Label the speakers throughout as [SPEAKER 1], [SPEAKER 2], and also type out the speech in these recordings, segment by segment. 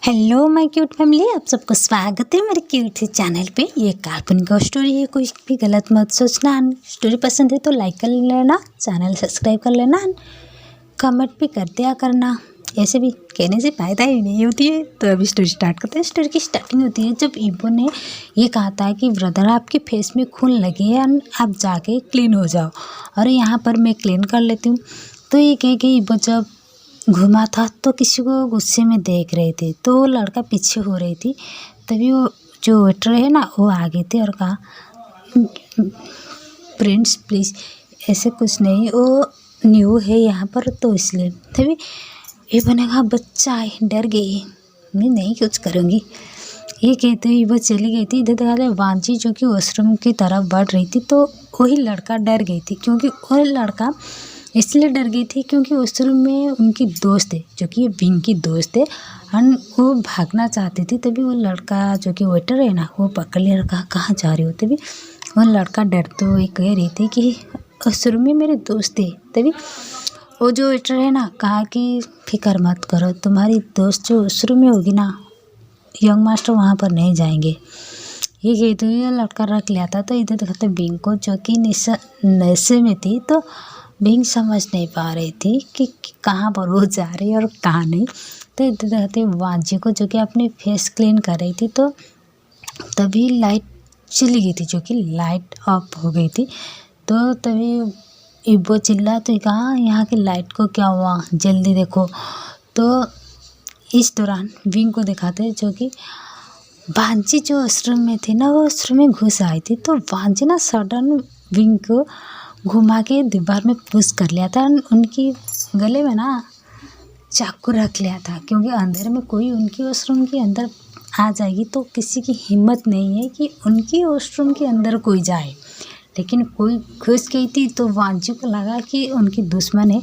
[SPEAKER 1] Hello my cute family, आप सबको स्वागत है मेरे क्यूट से चैनल पे। ये काल्पनिक स्टोरी है, कोई भी गलत मत सोचना। स्टोरी पसंद है तो लाइक कर लेना, चैनल सब्सक्राइब कर लेना, कमेंट भी कर दिया करना। ऐसे भी कहने से फ़ायदा ही नहीं होती है। तो अभी स्टोरी स्टार्ट करते हैं। स्टोरी की स्टार्टिंग होती है जब इबो ने ये कहा था कि ब्रदर आपके फेस में खून लगे है, आप जाके क्लीन हो जाओ और यहाँ पर मैं क्लीन कर लेती हूँ। तो ये कह के इबो जब घुमा था तो किसी को गुस्से में देख रहे थे, तो वो लड़का पीछे हो रही थी। तभी वो जो वेटर है ना, वो आगे थे और कहा प्रिंस प्लीज़, ऐसे कुछ नहीं, वो न्यू है यहाँ पर तो इसलिए। तभी ये बनेगा बच्चा है, डर गई, मैं नहीं कुछ करूँगी। ये कहते हुए वो चली गई थी। इधर देखा वांची जो कि वॉशरूम की तरफ बढ़ रही थी, तो वही लड़का डर गई थी। क्योंकि वो लड़का इसलिए डर गई थी क्योंकि वॉशरूम में उनकी दोस्त है जो कि विंग की दोस्त है, और वो भागना चाहती थी। तभी वो लड़का जो कि वेटर है ना, वो पकड़ लिया, कहा कहाँ जा रही हो। तभी वो लड़का डरते हुए कह रही थी कि वॉशरूम में मेरे दोस्त है। तभी वो जो वेटर है ना कहा कि फिक्र मत करो, तुम्हारी दोस्त जो वॉशरूम में होगी ना, यंग मास्टर वहाँ पर नहीं जाएंगे। ये कहते हुए लड़का रख लिया था। तो इधर देखते विंग को जो कि नशे में थी, तो विंग समझ नहीं पा रही थी कि कहाँ पर वो जा रही है और कहाँ नहीं। तो इधर देखते वांची को जो कि अपने फेस क्लीन कर रही थी, तो तभी लाइट चली गई थी, जो कि लाइट ऑफ हो गई थी। तो तभी इबो चिल्ला तो कहा यहाँ की लाइट को क्या हुआ, जल्दी देखो। तो इस दौरान विंग को दिखाते जो कि वांची जो वॉशरूम में थी ना, वो वॉशरूम में घुस आई थी। तो वांची ना सडन विंग को घुमा के दीवार में पुश कर लिया था। उनकी गले में ना चाकू रख लिया था, क्योंकि अंदर में कोई उनकी वॉशरूम के अंदर आ जाएगी तो किसी की हिम्मत नहीं है कि उनकी वॉशरूम के अंदर कोई जाए। लेकिन कोई घुस गई थी तो वांची को लगा कि उनकी दुश्मन है।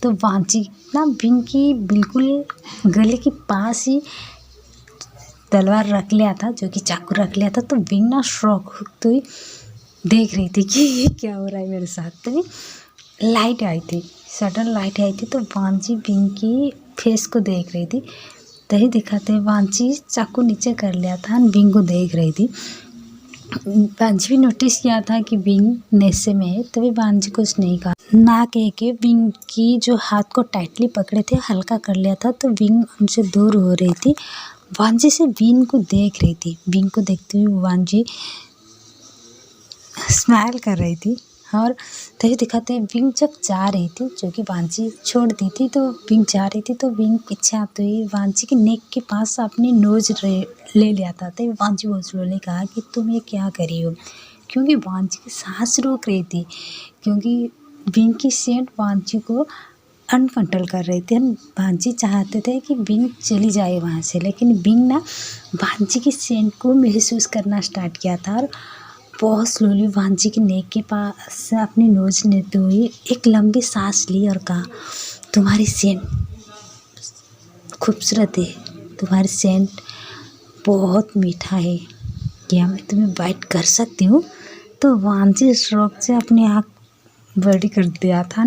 [SPEAKER 1] तो वांची ना विंग की बिल्कुल गले के पास ही तलवार रख लिया था, जो कि चाकू रख लिया था। तो विंग ना शॉक होते हुई देख रही थी कि ये क्या हो रहा है मेरे साथ। तभी लाइट आई थी, सडन लाइट आई थी। तो वांची विंग की फेस को देख रही थी। तभी दिखाते वांची चाकू नीचे कर लिया था, विंग को देख रही थी। वांची भी नोटिस किया था कि विंग नशे में है। तभी वांची कुछ नहीं कहा, ना कह के विंग की जो हाथ को टाइटली पकड़े थे हल्का कर लिया था। तो विंग उनसे दूर हो रही थी। वांची से विंग को देख रही थी। विंग को देखते हुए वांची स्माइल कर रही थी। और तभी दिखाते विंग जब जा रही थी, जो कि वांची छोड़ दी थी, तो विंग जा रही थी। तो विंग पीछे आते हुए वांची के नेक के पास अपनी नोज ले लिया था। तभी वांची बहुत स्लोली कहा कि तुम ये क्या करी हो, क्योंकि वांची की सांस रोक रही थी, क्योंकि विंग की सेंट वांची को अनकंट्रोल कर रही थी। वांची चाहते थे कि विंग चली जाए वहाँ से, लेकिन विंग ना वांची की सेंट को महसूस करना स्टार्ट किया था और बहुत स्लोली वांची के नेक के पास से अपनी नोज लेते हुए एक लंबी सांस ली और कहा तुम्हारी सेंट खूबसूरत है, तुम्हारी सेंट बहुत मीठा है, क्या मैं तुम्हें बाइट कर सकती हूँ। तो वांची शौक से अपनी आँख बड़ी कर दिया था।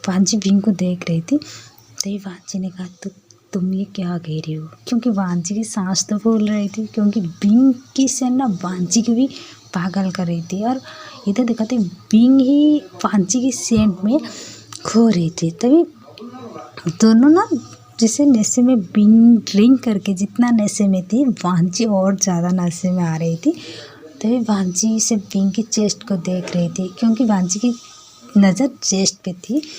[SPEAKER 1] वांची विंग को देख रही थी। तभी वांची ने कहा तो तुम ये क्या कह रही हो, क्योंकि वांची की सांस तो फूल रही थी, क्योंकि विंग की सेंट ना वांची को भी पागल कर रही थी। और इधर दिखाते विंग ही वांची की सेंट में खो रही थी। तभी दोनों ना जैसे नशे में विंग ड्रिंक करके जितना नशे में थी, वांची और ज़्यादा नशे में आ रही थी। तभी वांची से विंग की चेस्ट को देख रही थी, क्योंकि वांची की नज़र चेस्ट पे थी।